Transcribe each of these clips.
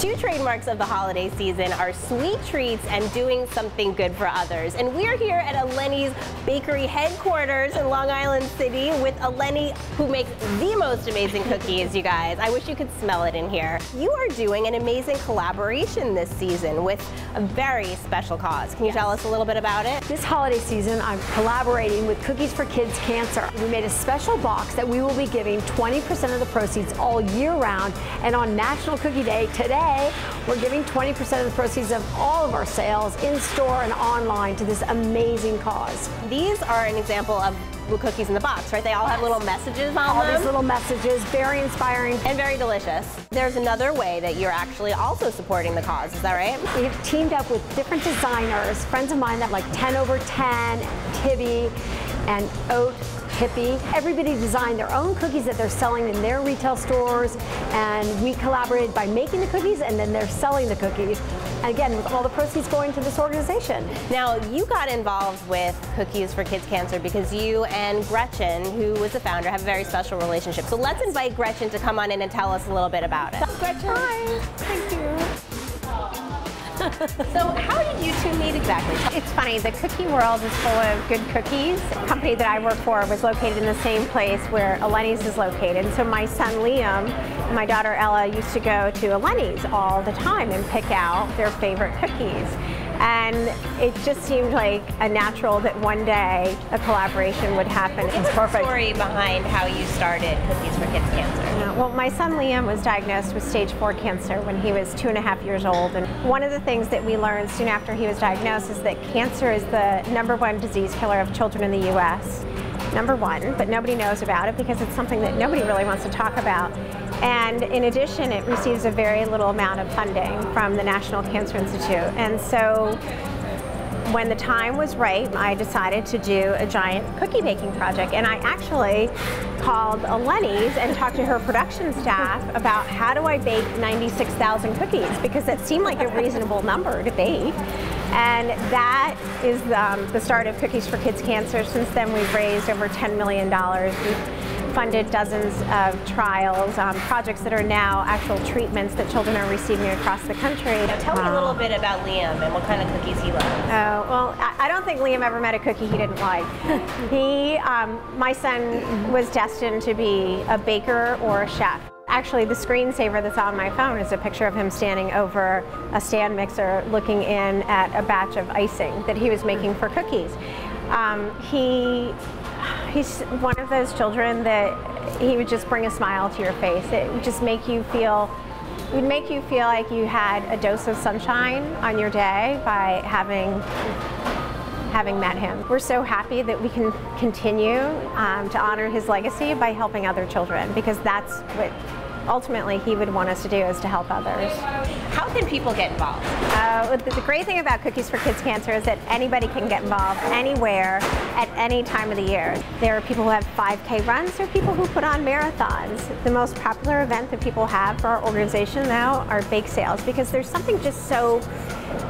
Two trademarks of the holiday season are sweet treats and doing something good for others. And we're here at Alenni's Bakery headquarters in Long Island City with Alenni, who makes the most amazing cookies, you guys. I wish you could smell it in here. You are doing an amazing collaboration this season with a very special cause. Can you tell us a little bit about it? This holiday season, I'm collaborating with Cookies for Kids Cancer. We made a special box that we will be giving 20% of the proceeds all year round. And on National Cookie Day today, we're giving 20% of the proceeds of all of our sales in store and online to this amazing cause. These are an example of the cookies in the box, right? They all have little messages on them. All these little messages, very inspiring. And very delicious. There's another way that you're actually also supporting the cause, is that right? We have teamed up with different designers, friends of mine that like 10 over 10, Tibby, and Oat Hippie. Everybody designed their own cookies that they're selling in their retail stores, and we collaborated by making the cookies and then they're selling the cookies. Again, with all the proceeds going to this organization. Now, you got involved with Cookies for Kids Cancer because you and Gretchen, who was the founder, have a very special relationship. So let's invite Gretchen to come on in and tell us a little bit about it. Gretchen. Hi. Thank you. So how did you two meet exactly? It's funny, the cookie world is full of good cookies. The company that I work for was located in the same place where Alenni's is located. So my son Liam and my daughter Ella used to go to Alenni's all the time and pick out their favorite cookies. And it just seemed like a natural that one day a collaboration would happen. It's perfect. The story behind how you started Cookies for Kids Cancer. Well, my son Liam was diagnosed with stage 4 cancer when he was 2.5 years old. And one of the things that we learned soon after he was diagnosed is that cancer is the #1 disease killer of children in the U.S. #1, but nobody knows about it because it's something that nobody really wants to talk about. And in addition, it receives a very little amount of funding from the National Cancer Institute. And so when the time was right, I decided to do a giant cookie baking project. And I actually called Alenni's and talked to her production staff about how do I bake 96,000 cookies, because that seemed like a reasonable number to bake. And that is the start of Cookies for Kids Cancer. Since then, we've raised over $10 million. We've funded dozens of trials, projects that are now actual treatments that children are receiving across the country. Now tell me a little bit about Liam and what kind of cookies he loves. Well, I don't think Liam ever met a cookie he didn't like. My son was destined to be a baker or a chef. Actually, the screensaver that's on my phone is a picture of him standing over a stand mixer looking in at a batch of icing that he was making for cookies. He's one of those children that he would just bring a smile to your face. It would just make you feel, it would make you feel like you had a dose of sunshine on your day by having met him. We're so happy that we can continue to honor his legacy by helping other children, because that's what ultimately he would want us to do, is to help others. How can people get involved? The great thing about Cookies for Kids Cancer is that anybody can get involved anywhere at any time of the year. There are people who have 5K runs, there are people who put on marathons. The most popular event that people have for our organization now are bake sales, because there's something just so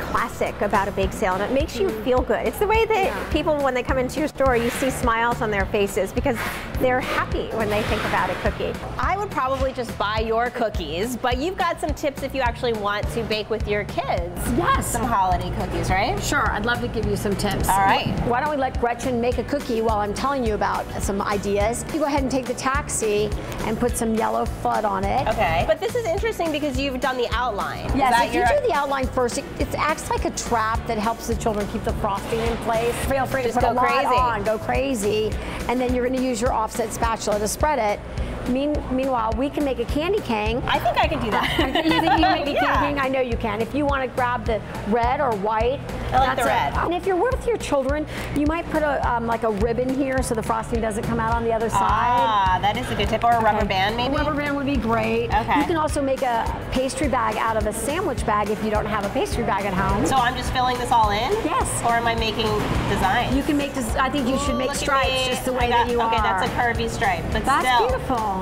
classic about a bake sale, and it makes you feel good. It's the way that people, when they come into your store, you see smiles on their faces because they're happy when they think about a cookie. I would probably just buy your cookies, but you've got some tips if you actually want to bake with your kids. Yes. Some holiday cookies, right? Sure, I'd love to give you some tips. All right. Why don't we let Gretchen make a cookie while I'm telling you about some ideas. You go ahead and take the taxi and put some yellow FUD on it. Okay. But this is interesting because you've done the outline. Yes, if you do the outline first, it acts like a trap that helps the children keep the frosting in place. Feel free to put a lot on, go crazy, and then you're going to use your offset spatula to spread it. Meanwhile, we can make a candy cane. I think I can do that. You think you can make a candy cane? I know you can. If you want to grab the red or white. I like the red. And if you're with your children, you might put a like a ribbon here so the frosting doesn't come out on the other side. Ah, that is a good tip. Or a rubber band, maybe? A rubber band would be great. Okay. You can also make a pastry bag out of a sandwich bag if you don't have a pastry bag at home. So I'm just filling this all in? Yes. Or am I making designs? You can make this. I think you should make stripes just the way that you are. Okay, that's a curvy stripe, but that's still. Beautiful.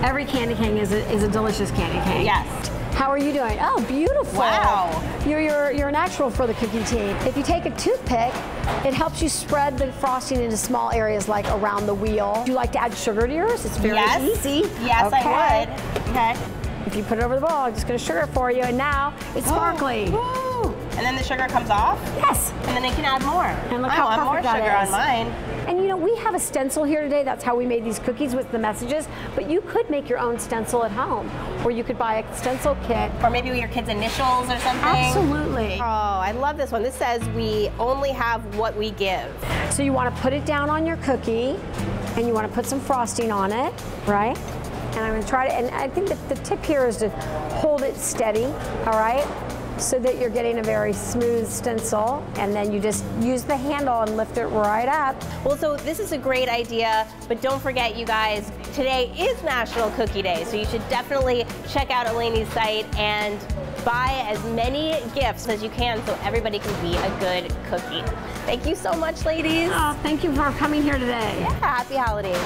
Every candy cane is a delicious candy cane. Yes. How are you doing? Oh, beautiful. Wow. You're a natural for the cookie team. If you take a toothpick, it helps you spread the frosting into small areas like around the wheel. Do you like to add sugar to yours? It's very easy. Yes, okay. I would. Okay. If you put it over the bowl, I'm just gonna sugar it for you, and now it's sparkly. Woo. And then the sugar comes off? Yes. And then I can add more. And look I how want more perfect that sugar is. on mine. And you know, we have a stencil here today. That's how we made these cookies with the messages. But you could make your own stencil at home, or you could buy a stencil kit. Or maybe with your kids' initials or something. Absolutely. Oh, I love this one. This says we only have what we give. So you want to put it down on your cookie, and you want to put some frosting on it, right? And I'm going to try to, and I think that the tip here is to hold it steady, all right? So that you're getting a very smooth stencil, and then you just use the handle and lift it right up. Well, so this is a great idea, but don't forget, you guys, today is National Cookie Day, so you should definitely check out Eleni's site and buy as many gifts as you can so everybody can be a good cookie. Thank you so much, ladies. Oh, thank you for coming here today. Yeah, happy holidays.